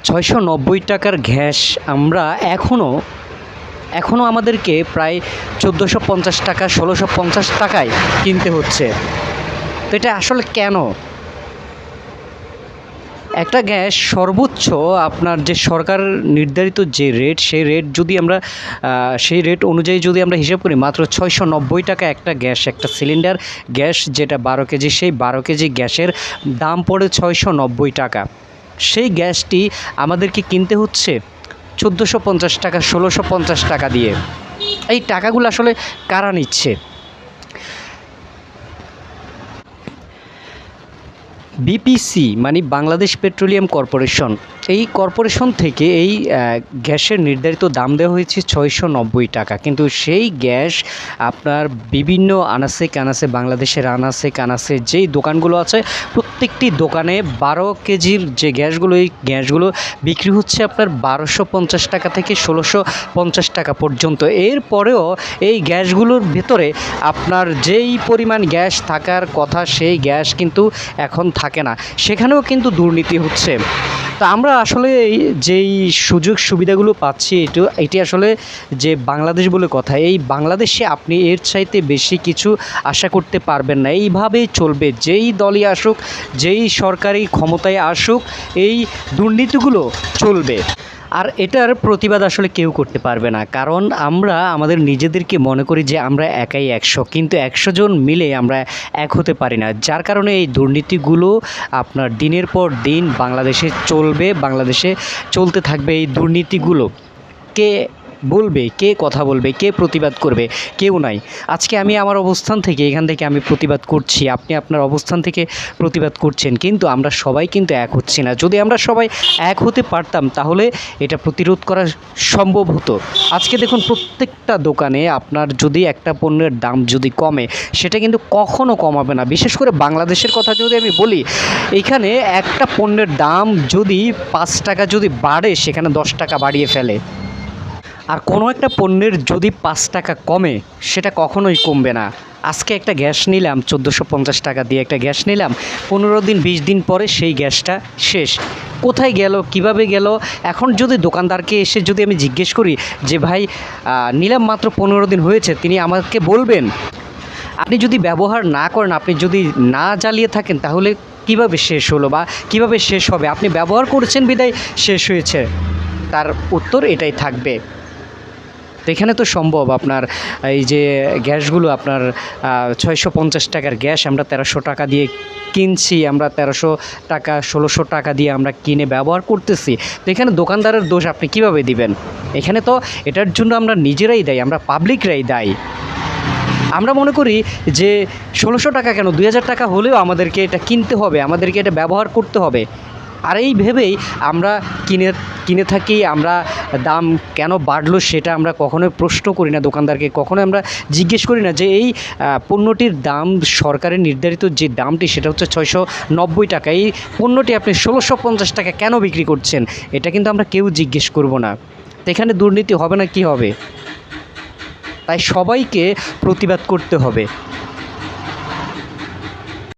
৬৯০ টাকার গ্যাস আমরা এখনও আমাদেরকে প্রায় ১৪৫০ টাকা ১৬৫০ টাকায় কিনতে হচ্ছে। তো এটা আসলে কেন? একটা গ্যাস সর্বোচ্চ আপনার যে সরকার নির্ধারিত যে রেট, সেই রেট যদি আমরা সেই রেট অনুযায়ী যদি আমরা হিসাব করি, মাত্র ৬৯০ টাকা একটা গ্যাস, একটা সিলিন্ডার গ্যাস যেটা ১২ কেজি, সেই ১২ কেজি গ্যাসের দাম পড়ে ৬৯০ টাকা। সেই গ্যাসটি আমাদেরকে কিনতে হচ্ছে ১৪৫০ টাকা ১৬৫০ টাকা দিয়ে। এই টাকাগুলো আসলে কারা নিচ্ছে? বিপিসি মানে বাংলাদেশ পেট্রোলিয়াম কর্পোরেশন, এই কর্পোরেশন থেকে এই গ্যাসের নির্ধারিত দাম দেওয়া হয়েছে ৬৯০ টাকা। কিন্তু সেই গ্যাস আপনার বিভিন্ন আনাচে কানাচে, বাংলাদেশের আনাচে কানাচে যেই দোকানগুলো আছে, প্রত্যেকটি দোকানে ১২ কেজির যে গ্যাসগুলো, এই গ্যাসগুলো বিক্রি হচ্ছে আপনার ১২৫০ টাকা থেকে ১৬৫০ টাকা পর্যন্ত। এরপরেও এই গ্যাসগুলোর ভেতরে আপনার যেই পরিমাণ গ্যাস থাকার কথা, সেই গ্যাস কিন্তু এখন থাকে না, সেখানেও কিন্তু দুর্নীতি হচ্ছে। তো আমরা আসলে যেই সুযোগ সুবিধাগুলো পাচ্ছি, এটি আসলে যে বাংলাদেশ বলে কথা, এই বাংলাদেশে আপনি এর চাইতে বেশি কিছু আশা করতে পারবেন না। এইভাবেই চলবে, যেই দলই আসুক, যেই সরকারি ক্ষমতায় আসুক, এই দুর্নীতিগুলো চলবে। আর এটার প্রতিবাদ আসলে কেউ করতে পারবে না, কারণ আমরা আমাদের নিজেদেরকে মনে করি যে আমরা একাই ১০০, কিন্তু ১০০ জন মিলে আমরা এক হতে পারি না। যার কারণে এই দুর্নীতিগুলো আপনার দিনের পর দিন বাংলাদেশে চলবে, বাংলাদেশে চলতে থাকবে। এই দুর্নীতিগুলো কে বলবে, কে কথা বলবে, কে প্রতিবাদ করবে? কেউ নাই। আজকে আমি আমার অবস্থান থেকে, এখান থেকে আমি প্রতিবাদ করছি, আপনি আপনার অবস্থান থেকে প্রতিবাদ করছেন, কিন্তু আমরা সবাই কিন্তু এক হচ্ছি না। যদি আমরা সবাই এক হতে পারতাম, তাহলে এটা প্রতিরোধ করা সম্ভব হতো। আজকে দেখুন, প্রত্যেকটা দোকানে আপনার যদি একটা পণ্যের দাম যদি কমে, সেটা কিন্তু কখনো কমাবে না। বিশেষ করে বাংলাদেশের কথা যদি আমি বলি, এখানে একটা পণ্যের দাম যদি ৫ টাকা যদি বাড়ে, সেখানে ১০ টাকা বাড়িয়ে ফেলে। আর কোনো একটা পণ্যের যদি ৫ টাকা কমে, সেটা কখনোই কমবে না। আজকে একটা গ্যাস নিলাম ১৪৫০ টাকা দিয়ে, একটা গ্যাস নিলাম, ১৫ দিন ২০ দিন পরে সেই গ্যাসটা শেষ। কোথায় গেল, কিভাবে গেল? এখন যদি দোকানদারকে এসে যদি আমি জিজ্ঞেস করি যে ভাই নিলাম মাত্র ১৫ দিন হয়েছে, তিনি আমাকে বলবেন। আপনি যদি ব্যবহার না করেন, আপনি যদি না জ্বালিয়ে থাকেন, তাহলে কিভাবে শেষ হলো বা কিভাবে শেষ হবে? আপনি ব্যবহার করেছেন বিধায় শেষ হয়েছে, তার উত্তর এটাই থাকবে। তো এখানে তো সম্ভব আপনার এই যে গ্যাসগুলো আপনার ৬৫০ টাকার গ্যাস আমরা ১৩০০ টাকা দিয়ে কিনছি, আমরা ১৩০০ টাকা ১৬০০ টাকা দিয়ে আমরা কিনে ব্যবহার করতেছি। তো এখানে দোকানদারের দোষ আপনি কিভাবে দিবেন? এখানে তো এটার জন্য আমরা নিজেরাই দায়ী, আমরা পাবলিকরাই দায়ী। আমরা মনে করি যে ১৬০০ টাকা কেন, ২০০০ টাকা হলেও আমাদেরকে এটা কিনতে হবে, আমাদেরকে এটা ব্যবহার করতে হবে। আর এই ভেবেই আমরা কিনে থাকি। আমরা দাম কেন বাড়লো সেটা আমরা কখনোই প্রশ্ন করি না দোকানদারকে, কখনোই আমরা জিজ্ঞেস করি না যে এই পণ্যটির দাম, সরকারের নির্ধারিত যে দামটি, সেটা হচ্ছে ৬৯০ টাকা, এই পণ্যটি আপনি ১৬৫০ টাকা কেন বিক্রি করছেন? এটা কিন্তু আমরা কেউ জিজ্ঞেস করব না। তো এখানে দুর্নীতি হবে না কি হবে? তাই সবাইকে প্রতিবাদ করতে হবে।